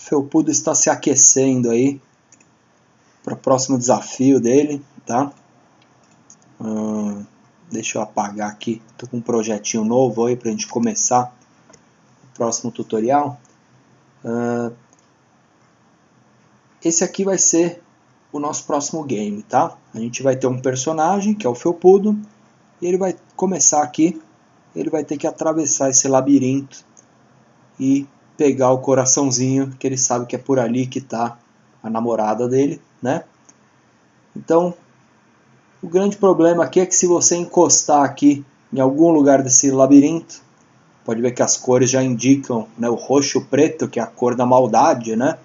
felpudo está se aquecendo aí para o próximo desafio dele, tá? Deixa eu apagar aqui, estou com um projetinho novo aí para a gente começar o próximo tutorial. Esse aqui vai ser o nosso próximo game, tá? A gente vai ter um personagem, que é o felpudo, e ele vai começar aqui, ele vai ter que atravessar esse labirinto e pegar o coraçãozinho, que ele sabe que é por ali que está a namorada dele, né? Então, o grande problema aqui é que se você encostar aqui em algum lugar desse labirinto, pode ver que as cores já indicam, né, o roxo e o preto, que é a cor da maldade, né?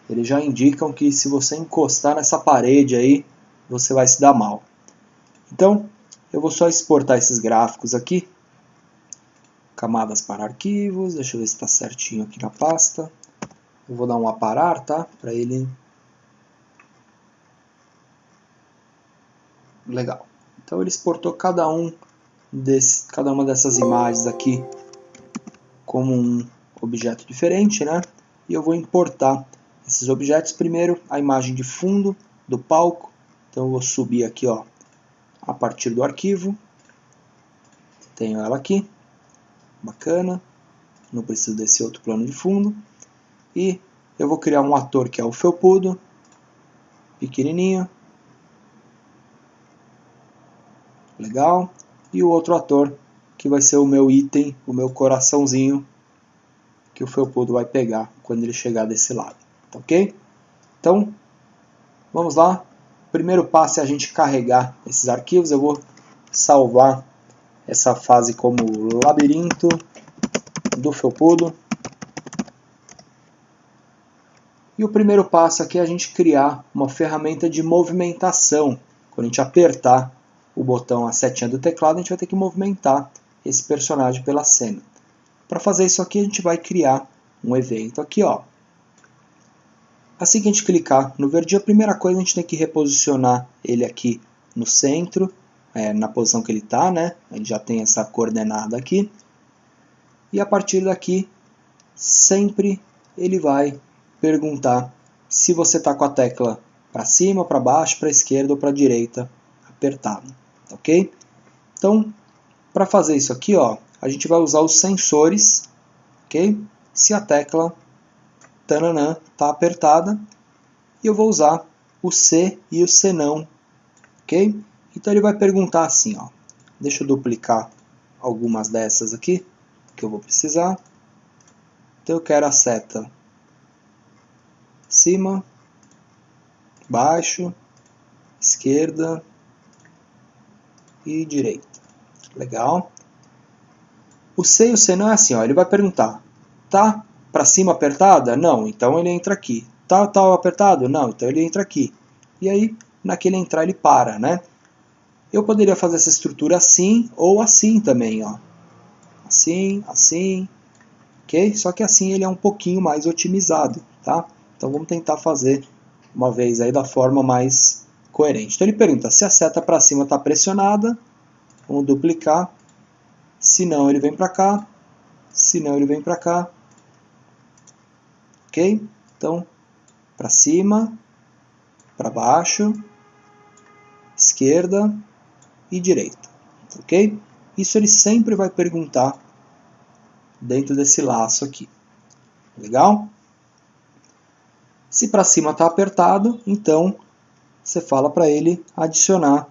Eles já indicam que se você encostar nessa parede aí, você vai se dar mal. Então, eu vou só exportar esses gráficos aqui. Camadas para arquivos, deixa eu ver se está certinho aqui na pasta. Eu vou dar um aparar, tá? Para ele... Legal. Então ele exportou cada uma dessas imagens aqui como um objeto diferente, né? E eu vou importar esses objetos. Primeiro, a imagem de fundo do palco. Então eu vou subir aqui, ó, a partir do arquivo. Tenho ela aqui. Bacana. Não preciso desse outro plano de fundo. E eu vou criar um ator que é o felpudo. Pequenininho. Legal. E o outro ator que vai ser o meu item, o meu coraçãozinho, que o felpudo vai pegar quando ele chegar desse lado. Tá ok? Então, vamos lá. O primeiro passo é a gente carregar esses arquivos. Eu vou salvar essa fase como labirinto do felpudo. E o primeiro passo aqui é a gente criar uma ferramenta de movimentação. Quando a gente apertar o botão, a setinha do teclado, a gente vai ter que movimentar esse personagem pela cena. Para fazer isso aqui, a gente vai criar um evento aqui, ó. Assim que a gente clicar no verdinho, a primeira coisa a gente tem que reposicionar ele aqui no centro, na posição que ele está, né? Ele já tem essa coordenada aqui. E a partir daqui, sempre ele vai perguntar se você está com a tecla para cima, para baixo, para a esquerda ou para a direita apertada, ok? Então, para fazer isso aqui, ó, a gente vai usar os sensores, ok? Se a tecla está apertada, e eu vou usar o C e o C não, ok? Então ele vai perguntar assim, ó, deixa eu duplicar algumas dessas aqui, que eu vou precisar. Então eu quero a seta cima, baixo, esquerda e direita. Legal. O C e o C não é assim, ó, ele vai perguntar, tá para cima apertada? Não, então ele entra aqui. Tá apertado? Não, então ele entra aqui. E aí, naquele entrar ele para, né? Eu poderia fazer essa estrutura assim ou assim também, ó. Assim, assim, ok? Só que assim ele é um pouquinho mais otimizado, tá? Então vamos tentar fazer uma vez aí da forma mais coerente. Então ele pergunta se a seta para cima está pressionada, vamos duplicar, se não ele vem para cá, se não ele vem para cá, ok? Então, para cima, para baixo, esquerda e direita, ok? Isso ele sempre vai perguntar dentro desse laço aqui, legal? Se para cima está apertado, então você fala para ele adicionar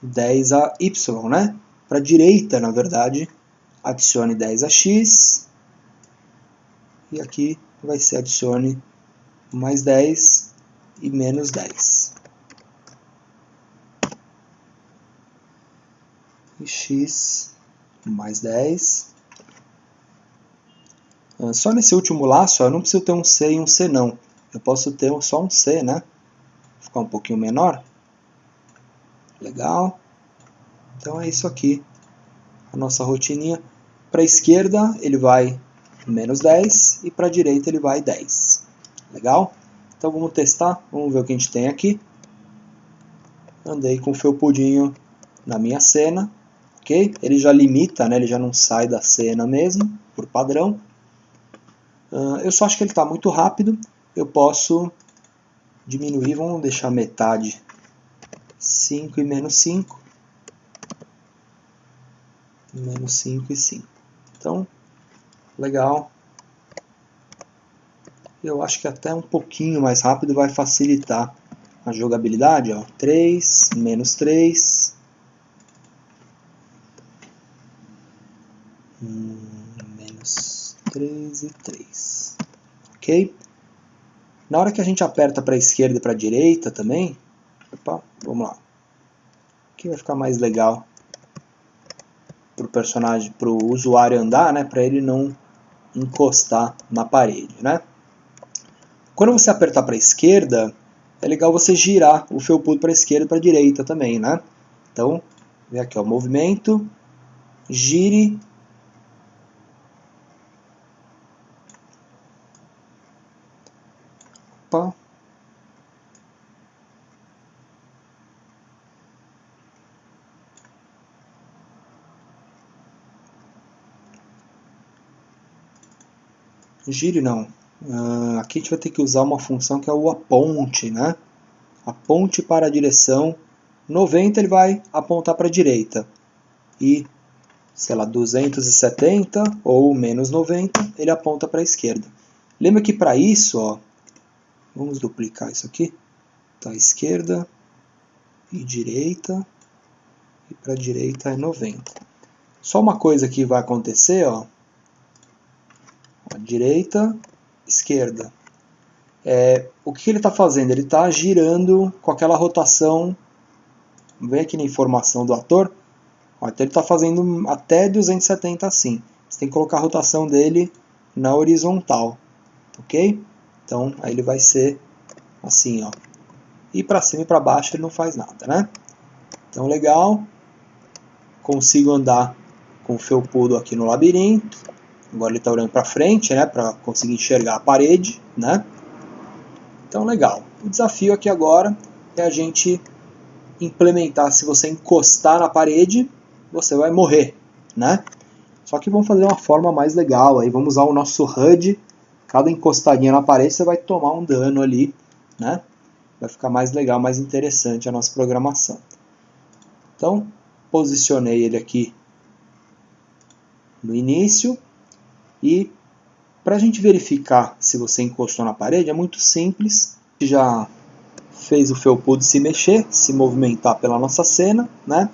10 a Y, né? Para a direita, na verdade, adicione 10 a X. E aqui vai ser adicione mais 10 e menos 10. E X mais 10. Só nesse último laço, eu não preciso ter um C e um C não. Eu posso ter só um C, né? Vou ficar um pouquinho menor. Legal. Então é isso aqui. A nossa rotininha. Para a esquerda ele vai menos 10 e para a direita ele vai 10. Legal? Então vamos testar. Vamos ver o que a gente tem aqui. Andei com o felpudinho na minha cena. Ok? Ele já limita, né? Ele já não sai da cena mesmo, por padrão. Eu só acho que ele está muito rápido, eu posso diminuir, vamos deixar metade, 5 e menos 5, menos 5 e 5. Então, legal. Eu acho que até um pouquinho mais rápido vai facilitar a jogabilidade. Ó. 3, menos 3. Menos 3 e 3. Ok? Na hora que a gente aperta para a esquerda e para a direita também, opa, vamos lá. Aqui vai ficar mais legal para o personagem, para o usuário andar, né? Para ele não encostar na parede, né? Quando você apertar para a esquerda, é legal você girar o felpudo para a esquerda e para a direita também, né? Então, vem aqui, ó, movimento, gire. Opa. Gire não. Aqui a gente vai ter que usar uma função que é o aponte, né? Aponte para a direção 90, ele vai apontar para a direita. E, sei lá, 270 ou menos 90, ele aponta para a esquerda. Lembra que para isso, ó, vamos duplicar isso aqui. Tá, esquerda e direita. E para a direita é 90. Só uma coisa que vai acontecer, ó. Direita, esquerda. O que ele está fazendo? Ele está girando com aquela rotação. Vem aqui na informação do ator. Ó, então ele está fazendo até 270 assim. Você tem que colocar a rotação dele na horizontal. Ok? Então aí ele vai ser assim, ó. E para cima e para baixo ele não faz nada, né? Então legal. Consigo andar com o felpudo aqui no labirinto. Agora ele está olhando para frente, né? Para conseguir enxergar a parede, né? Então legal. O desafio aqui agora é a gente implementar. Se você encostar na parede, você vai morrer, né? Só que vamos fazer uma forma mais legal. Aí vamos usar o nosso HUD. Cada encostadinha na parede você vai tomar um dano ali, né? Vai ficar mais legal, mais interessante a nossa programação. Então, posicionei ele aqui no início. E para a gente verificar se você encostou na parede, é muito simples. Já fez o felpudo se mexer, se movimentar pela nossa cena, né?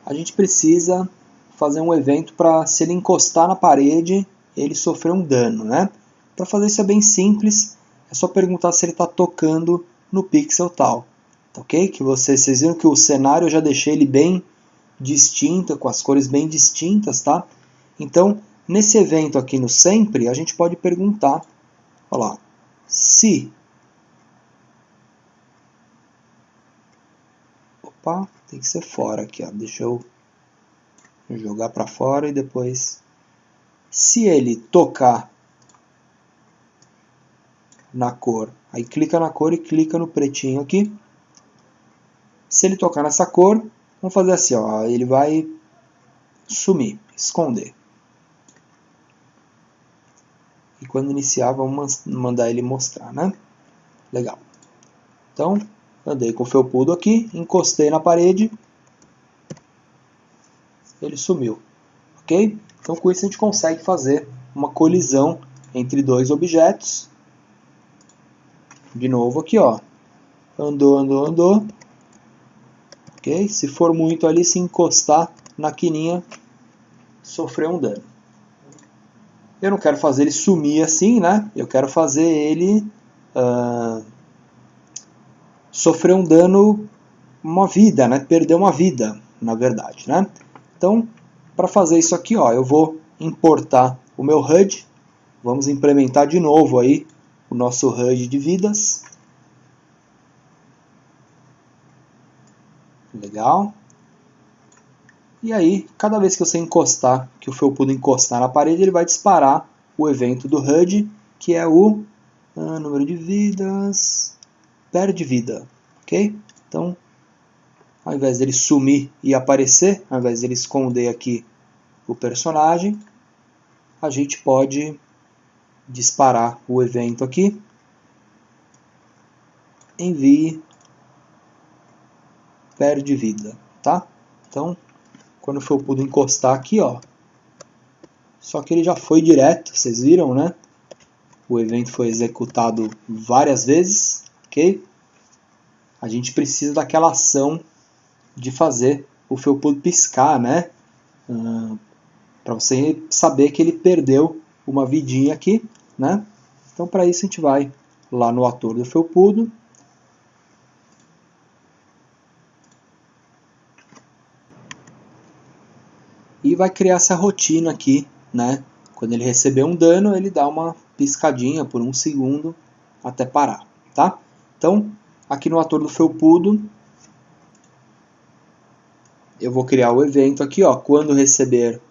A gente precisa fazer um evento para, se ele encostar na parede, ele sofrer um dano, né? Para fazer isso é bem simples, é só perguntar se ele está tocando no pixel tal, ok? Que vocês viram que o cenário eu já deixei ele bem distinto, com as cores bem distintas, tá? Então, nesse evento aqui no sempre, a gente pode perguntar, olha lá, se... Opa, tem que ser fora aqui, ó. Deixa eu jogar para fora e depois... Se ele tocar na cor, aí clica na cor e clica no pretinho aqui. Se ele tocar nessa cor, vamos fazer assim, ó, ele vai sumir, esconder. E quando iniciar, vamos mandar ele mostrar, né? Legal. Então, andei com o felpudo aqui, encostei na parede, ele sumiu, ok? Então com isso a gente consegue fazer uma colisão entre dois objetos. De novo aqui, ó, andou, andou, andou, ok? Se for muito ali, se encostar na quininha, sofreu um dano. Eu não quero fazer ele sumir assim, né? Eu quero fazer ele sofrer um dano, uma vida, né? Perder uma vida, na verdade, né? Então, para fazer isso aqui, ó, eu vou importar o meu HUD. Vamos implementar de novo aí o nosso HUD de vidas. Legal. E aí, cada vez que você encostar, que o felpudo encostar na parede, ele vai disparar o evento do HUD, que é o número de vidas, perde vida, ok? Então, ao invés dele sumir e aparecer, ao invés dele esconder aqui o personagem, a gente pode disparar o evento aqui, envie, perde vida, tá? Então, quando o felpudo encostar aqui, ó, só que ele já foi direto, vocês viram, né? O evento foi executado várias vezes, ok? A gente precisa daquela ação de fazer o felpudo piscar, né? Para você saber que ele perdeu uma vidinha aqui, né? Então, para isso, a gente vai lá no ator do felpudo. E vai criar essa rotina aqui, né? Quando ele receber um dano, ele dá uma piscadinha por 1 segundo até parar, tá? Então, aqui no ator do felpudo, eu vou criar o evento aqui, ó, quando receber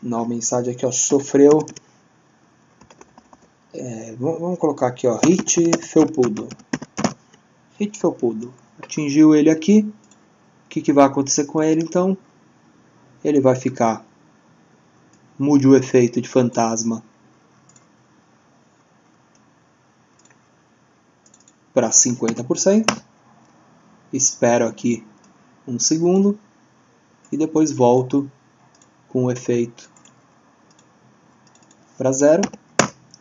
uma mensagem aqui, ó, sofreu, vamos colocar aqui, ó, hit felpudo, atingiu ele aqui, o que vai acontecer com ele? Então, ele vai ficar, mude o efeito de fantasma para 50%, espero aqui 1 segundo e depois volto com o efeito para 0,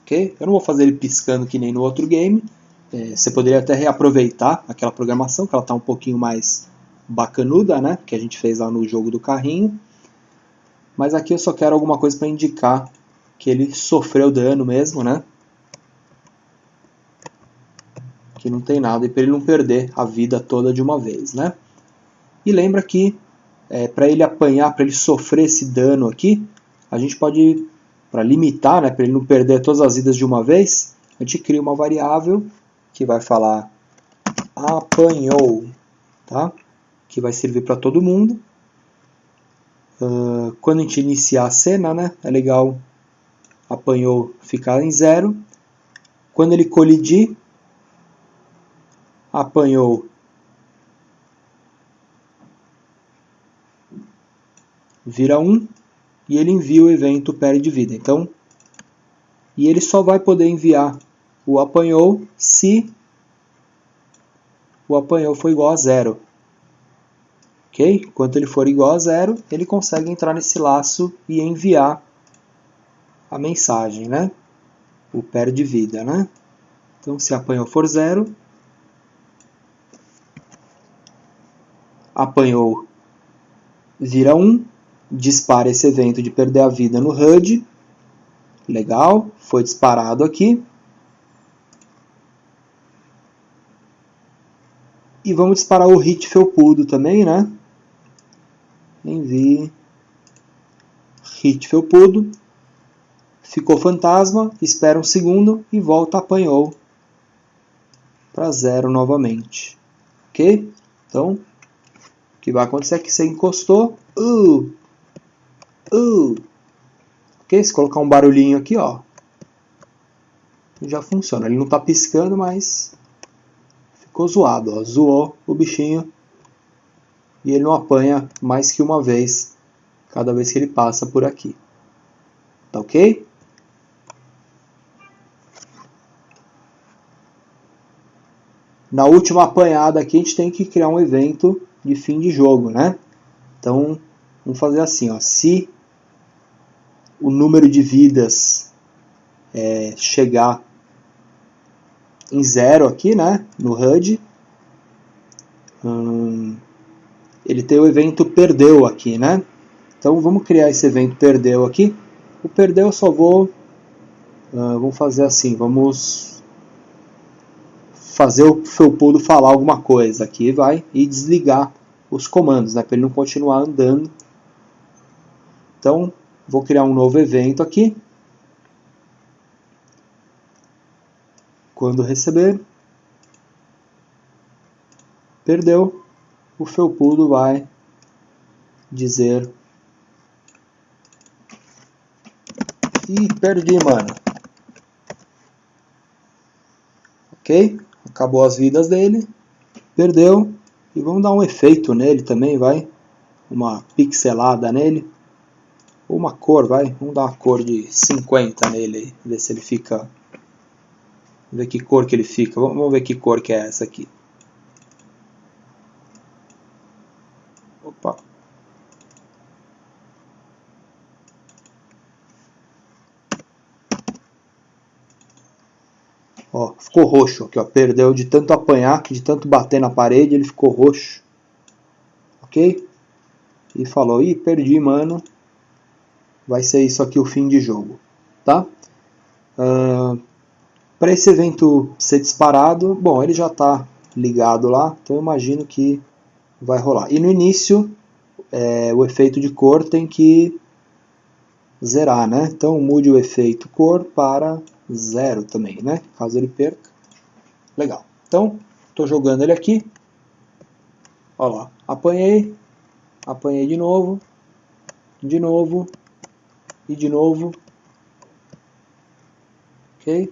ok? Eu não vou fazer ele piscando que nem no outro game, você poderia até reaproveitar aquela programação, que ela está um pouquinho mais bacanuda, né? Que a gente fez lá no jogo do carrinho, mas aqui eu só quero alguma coisa para indicar que ele sofreu dano mesmo, né? Que não tem nada, e para ele não perder a vida toda de uma vez, né? E lembra que para ele apanhar, para ele sofrer esse dano aqui, a gente pode, para limitar, né, para ele não perder todas as vidas de uma vez, a gente cria uma variável que vai falar apanhou, tá? Que vai servir para todo mundo. Quando a gente iniciar a cena, né, é legal apanhou ficar em 0. Quando ele colidir, apanhou vira 1 e ele envia o evento perde vida. Então, e ele só vai poder enviar o apanhou se o apanhou for igual a 0. Ok? Enquanto ele for igual a 0, ele consegue entrar nesse laço e enviar a mensagem, né? O perde vida, né? Então, se apanhou for 0, apanhou vira 1, dispara esse evento de perder a vida no HUD. Legal, foi disparado aqui. E vamos disparar o hit felpudo também, né? Envie hit felpudo. Ficou fantasma, espera 1 segundo e volta apanhou para 0 novamente. Ok? Então, o que vai acontecer é que você encostou. Ok? Se colocar um barulhinho aqui, ó, já funciona. Ele não está piscando, mas ficou zoado, ó. Zoou o bichinho e ele não apanha mais que uma vez cada vez que ele passa por aqui. Tá ok? Na última apanhada aqui a gente tem que criar um evento de fim de jogo, né? Então vamos fazer assim, ó. Se o número de vidas chegar em 0 aqui, né? No HUD, ele tem o evento perdeu aqui, né? Então vamos criar esse evento perdeu aqui. O perdeu eu só vou vamos fazer assim, vamos fazer o felpudo falar alguma coisa aqui, vai, e desligar os comandos, né, para ele não continuar andando. Então, vou criar um novo evento aqui. Quando receber, perdeu, o felpudo vai dizer: ih, perdi, mano. Ok? Acabou as vidas dele, perdeu, e vamos dar um efeito nele também, vai, uma pixelada nele. uma cor, vai. Vamos dar uma cor de 50 nele, ver se ele fica... Ver que cor que ele fica. Vamos ver que cor que é essa aqui. Opa. Ó, ficou roxo aqui, ó. Perdeu de tanto apanhar, de tanto bater na parede, ele ficou roxo. Ok? E falou, ih, perdi, mano. Vai ser isso aqui o fim de jogo, tá? Para esse evento ser disparado, bom, ele já está ligado lá, então eu imagino que vai rolar. E no início, o efeito de cor tem que zerar, né? Então mude o efeito cor para 0 também, né? Caso ele perca. Legal. Então, estou jogando ele aqui. Olha lá, apanhei de novo e de novo. Ok?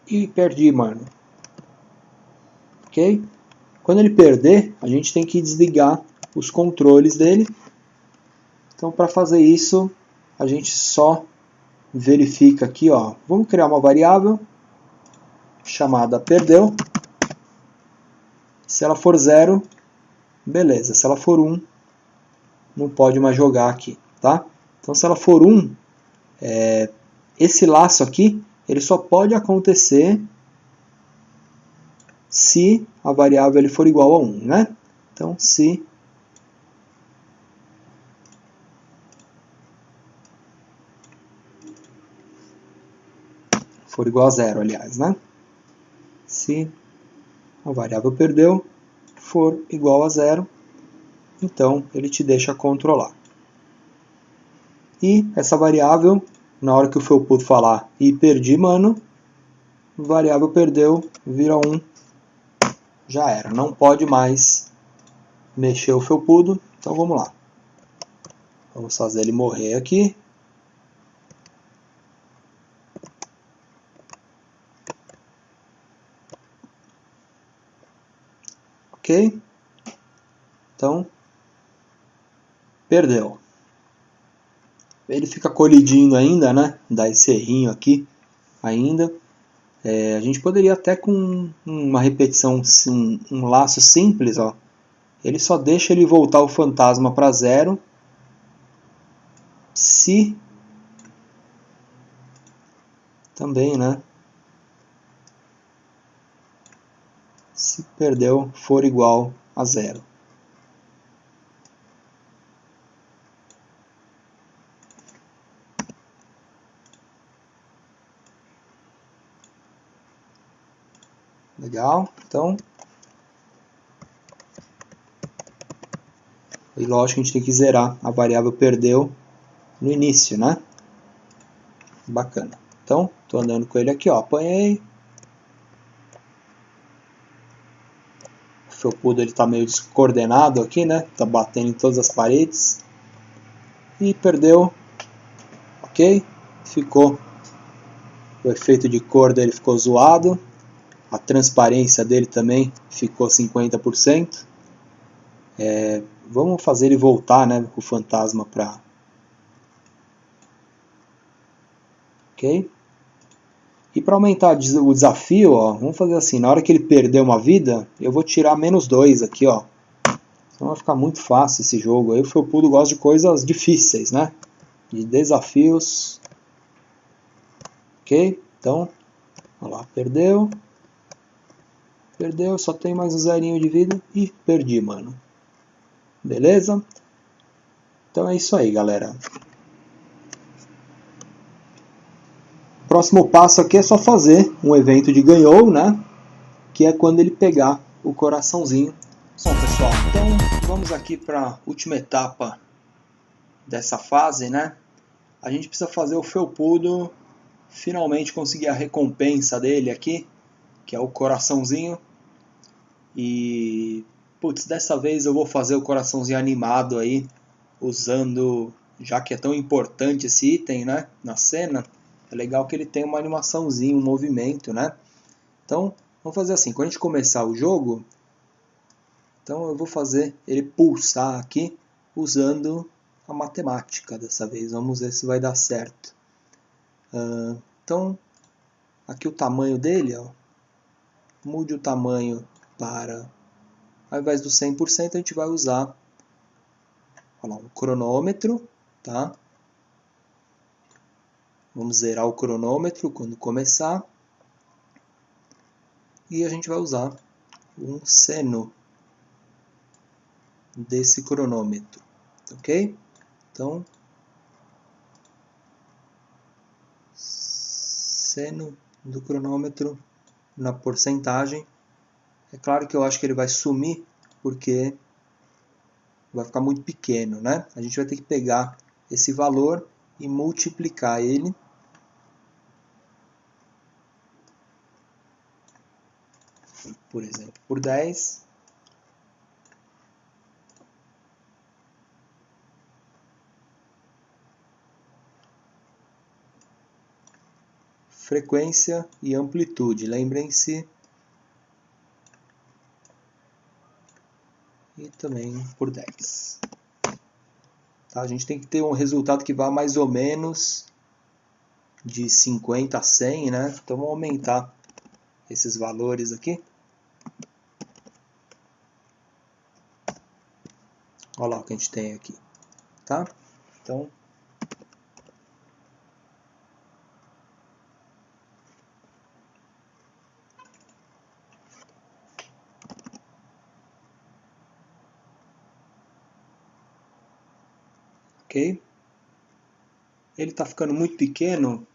E perdi, mano. Ok? Quando ele perder, a gente tem que desligar os controles dele. Então, para fazer isso, a gente só verifica aqui, ó. Vamos criar uma variável chamada perdeu. Se ela for 0, beleza. Se ela for 1, não pode mais jogar aqui, tá? Então, se ela for 1, esse laço aqui, ele só pode acontecer se a variável ele for igual a 1, né? Então, se for igual a 0, aliás, né? Se a variável perdeu for igual a 0, então ele te deixa controlar. E essa variável, na hora que o felpudo falar e perdi, mano, variável perdeu, vira 1, já era. Não pode mais mexer o felpudo, então vamos lá. Vamos fazer ele morrer aqui. Ok? Então, perdeu. Ele fica colidinho ainda, né? Dá esse errinho aqui ainda. A gente poderia até com uma repetição, um laço simples, ó. Ele só deixa ele voltar o fantasma para 0 se também, né? Se perdeu for igual a 0. Legal? Então, e lógico que a gente tem que zerar a variável perdeu no início, né? Bacana. Então, estou andando com ele aqui, ó. Apanhei. O felpudo ele está meio descoordenado aqui, né? Está batendo em todas as paredes. E perdeu. Ok? Ficou. O efeito de cor dele ficou zoado. A transparência dele também ficou 50%. Vamos fazer ele voltar, né? O fantasma para... Ok? E para aumentar o desafio, ó, vamos fazer assim, na hora que ele perder uma vida, eu vou tirar -2 aqui, ó. Então vai ficar muito fácil esse jogo. Aí o felpudo gosta de coisas difíceis, né? De desafios. Ok? Então, olha lá, perdeu. Perdeu, só tem mais um zerinho de vida. E perdi, mano. Beleza? Então é isso aí, galera. Próximo passo aqui é só fazer um evento de ganhou, né? Que é quando ele pegar o coraçãozinho. Bom, pessoal, então vamos aqui para a última etapa dessa fase, né? A gente precisa fazer o felpudo finalmente conseguir a recompensa dele aqui, que é o coraçãozinho. E, putz, dessa vez eu vou fazer o coraçãozinho animado aí, usando, já que é tão importante esse item, né, na cena, é legal que ele tem uma animaçãozinha, um movimento, né? Então, vamos fazer assim, quando a gente começar o jogo, Então eu vou fazer ele pulsar aqui usando a matemática dessa vez. Vamos ver se vai dar certo. Então, aqui o tamanho dele, ó, mude o tamanho para, ao invés do 100%, a gente vai usar, olha lá, um cronômetro, tá? Vamos zerar o cronômetro quando começar. E a gente vai usar um seno desse cronômetro, ok? Então, seno do cronômetro na porcentagem. É claro que eu acho que ele vai sumir, porque vai ficar muito pequeno, né? A gente vai ter que pegar esse valor e multiplicar ele por exemplo, por 10. Frequência e amplitude, lembrem-se. E também por 10. Tá? A gente tem que ter um resultado que vá mais ou menos de 50 a 100, né? Então vamos aumentar esses valores aqui. Olha lá o que a gente tem aqui, tá? Então, ok? Ele está ficando muito pequeno.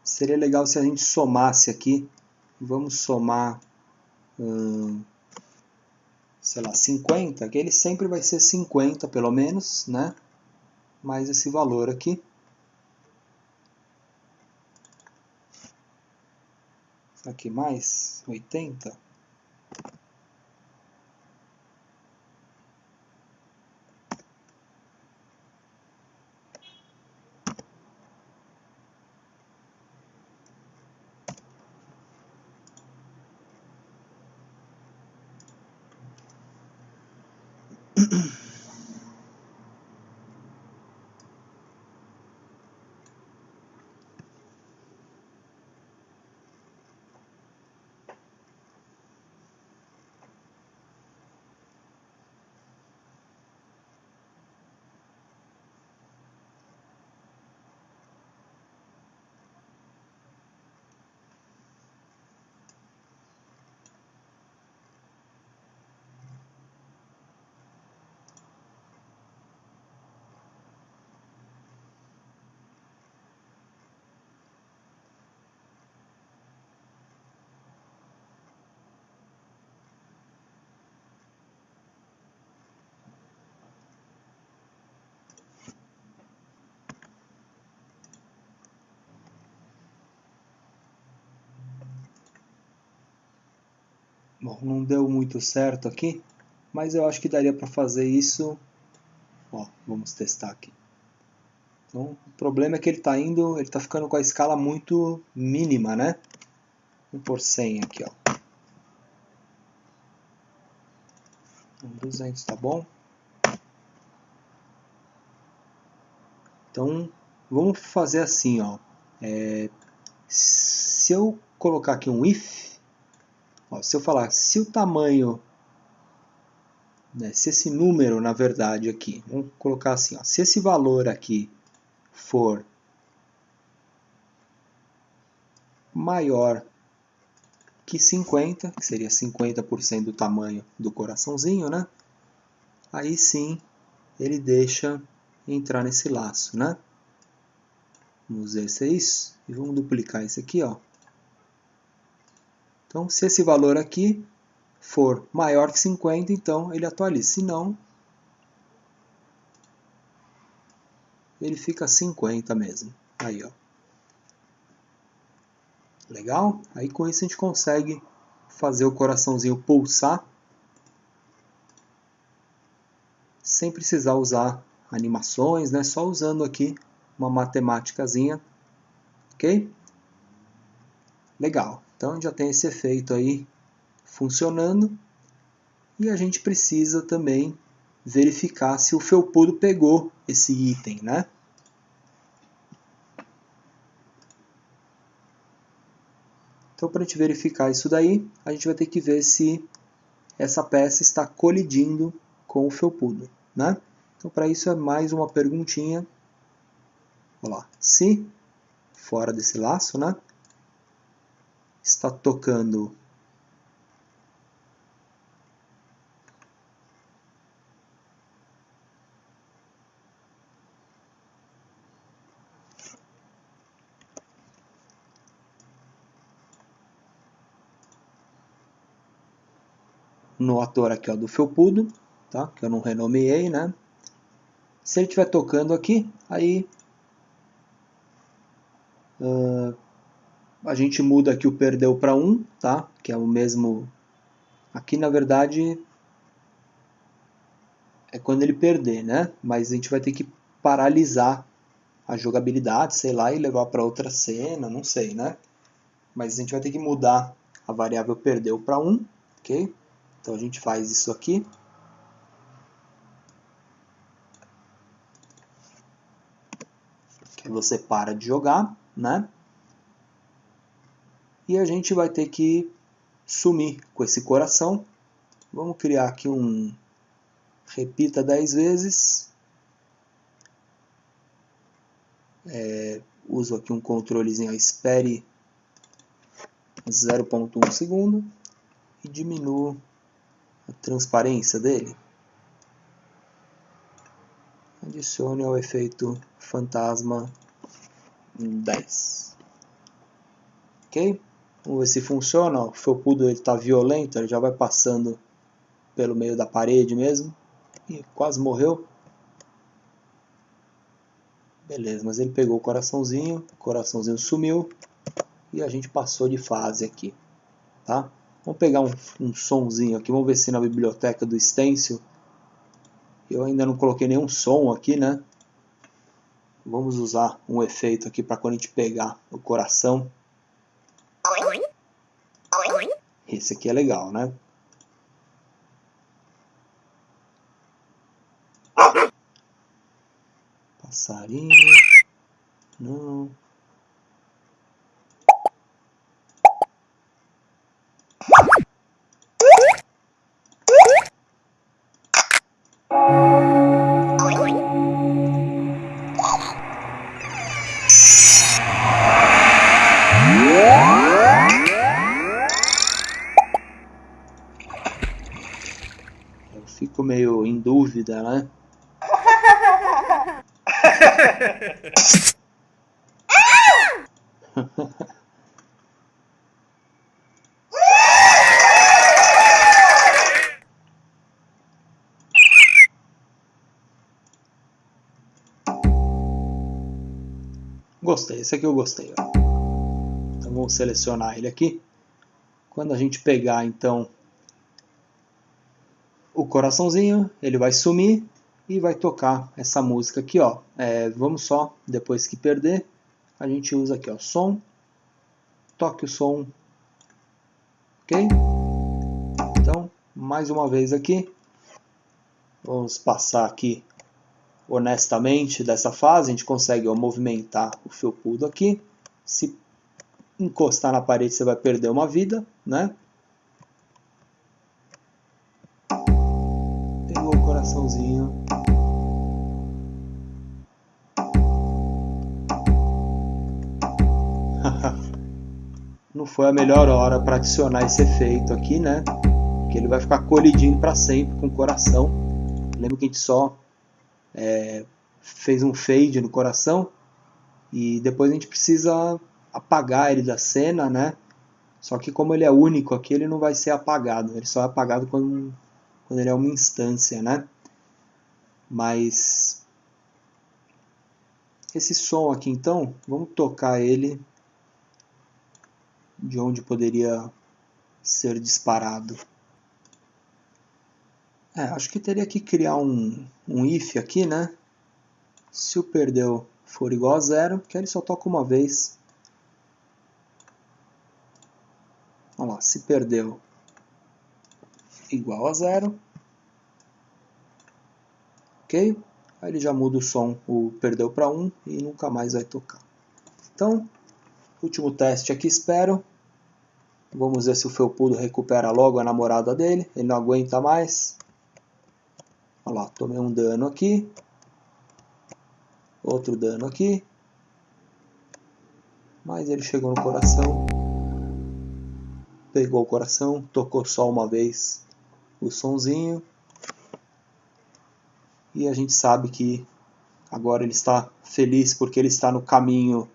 Seria legal se a gente somasse aqui. Vamos somar, sei lá, 50, que ele sempre vai ser 50 pelo menos, né? Mais esse valor aqui. Aqui mais 80. Bom, não deu muito certo aqui, mas eu acho que daria para fazer isso. Ó, vamos testar aqui. Então, o problema é que ele está ficando com a escala muito mínima, né? Vamos por 100 aqui, ó. 200 tá bom? Então, vamos fazer assim, ó. Se eu colocar aqui um if, ó, se eu falar se o tamanho, né, se esse número, na verdade, aqui, vamos colocar assim, ó, se esse valor aqui for maior que 50, que seria 50% do tamanho do coraçãozinho, né? Aí sim ele deixa entrar nesse laço, né? Vamos exercer isso e vamos duplicar isso aqui, ó. Então, se esse valor aqui for maior que 50, então ele atualiza. Se não, ele fica 50 mesmo. Aí, ó. Legal? Aí com isso a gente consegue fazer o coraçãozinho pulsar sem precisar usar animações, né? Só usando aqui uma matemáticazinha, ok? Legal. Então já tem esse efeito aí funcionando. E a gente precisa também verificar se o felpudo pegou esse item, né? Então, para a gente verificar isso daí, a gente vai ter que ver se essa peça está colidindo com o felpudo, né? Então, para isso é mais uma perguntinha. Olha lá. Se, fora desse laço, né, está tocando no ator aqui, ó, do felpudo, tá? Que eu não renomeei, né? Se ele estiver tocando aqui, aí a gente muda aqui o perdeu para 1, tá? Que é o mesmo. Aqui na verdade é quando ele perder, né? Mas a gente vai ter que paralisar a jogabilidade, sei lá, e levar para outra cena, não sei, né? Mas a gente vai ter que mudar a variável perdeu para 1, ok? Então a gente faz isso aqui. Que você para de jogar, né? E a gente vai ter que sumir com esse coração. Vamos criar aqui um repita 10 vezes. Uso aqui um controlezinho, espere 0.1 segundo e diminuo a transparência dele. Adicione ao efeito fantasma 10. Ok? Vamos ver se funciona. O felpudo está violento, ele já vai passando pelo meio da parede mesmo. E quase morreu. Beleza, mas ele pegou o coraçãozinho sumiu e a gente passou de fase aqui, tá? Vamos pegar um sonzinho aqui, vamos ver se na biblioteca do stencil, eu ainda não coloquei nenhum som aqui, né? Vamos usar um efeito aqui para quando a gente pegar o coração. Esse aqui é legal, né? Passarinho. Não. Eu fico meio em dúvida, né? Gostei, esse aqui eu gostei. Ó. Então vamos selecionar ele aqui. Quando a gente pegar então o coraçãozinho, ele vai sumir e vai tocar essa música aqui, ó. Vamos só, depois que perder, a gente usa aqui, ó, som, toque o som, ok? Então, mais uma vez aqui, vamos passar aqui honestamente dessa fase, a gente consegue, ó, movimentar o felpudo aqui, se encostar na parede você vai perder uma vida, né? Pegou o coraçãozinho. Não foi a melhor hora para adicionar esse efeito aqui, né? Porque ele vai ficar colidindo para sempre com o coração. Lembra que a gente só fez um fade no coração e depois a gente precisa apagar ele da cena, né? Só que como ele é único aqui, ele não vai ser apagado. Ele só é apagado quando ele é uma instância, né? Mas esse som aqui então, vamos tocar ele de onde poderia ser disparado. Acho que teria que criar um if aqui, né? Se o perdeu for igual a 0, que ele só toca uma vez. Vamos lá, se perdeu igual a 0. Ok? Aí ele já muda o som, o perdeu para 1 e nunca mais vai tocar. Então, último teste aqui, espero. Vamos ver se o felpudo recupera logo a namorada dele. Ele não aguenta mais. Olha lá, tomei um dano aqui. Outro dano aqui. Mas ele chegou no coração. Pegou o coração, tocou só uma vez o sonzinho. E a gente sabe que agora ele está feliz porque ele está no caminho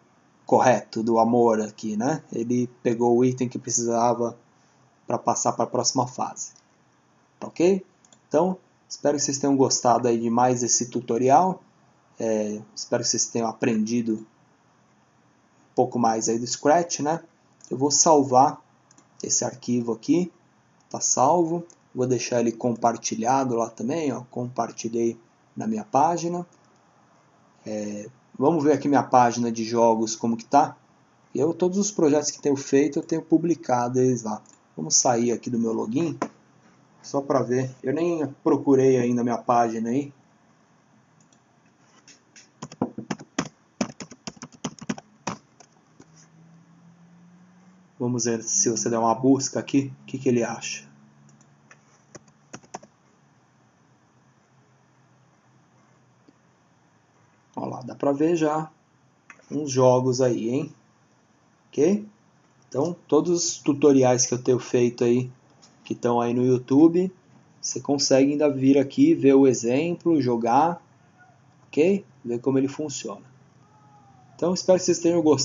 correto do amor aqui, né? Ele pegou o item que precisava para passar para a próxima fase. Tá ok? Então, espero que vocês tenham gostado aí de mais esse tutorial. Espero que vocês tenham aprendido um pouco mais aí do Scratch, né? Eu vou salvar esse arquivo aqui, tá salvo. Vou deixar ele compartilhado lá também, ó. Compartilhei na minha página. Vamos ver aqui minha página de jogos como que tá. Todos os projetos que tenho feito, eu tenho publicado eles lá. Vamos sair aqui do meu login, só para ver. Eu nem procurei ainda a minha página aí. Vamos ver se você der uma busca aqui, o que ele acha. Olha lá, dá para ver já uns jogos aí, hein? Ok? Então, todos os tutoriais que eu tenho feito aí, que estão aí no YouTube, você consegue ainda vir aqui, ver o exemplo, jogar, ok? Ver como ele funciona. Então, espero que vocês tenham gostado.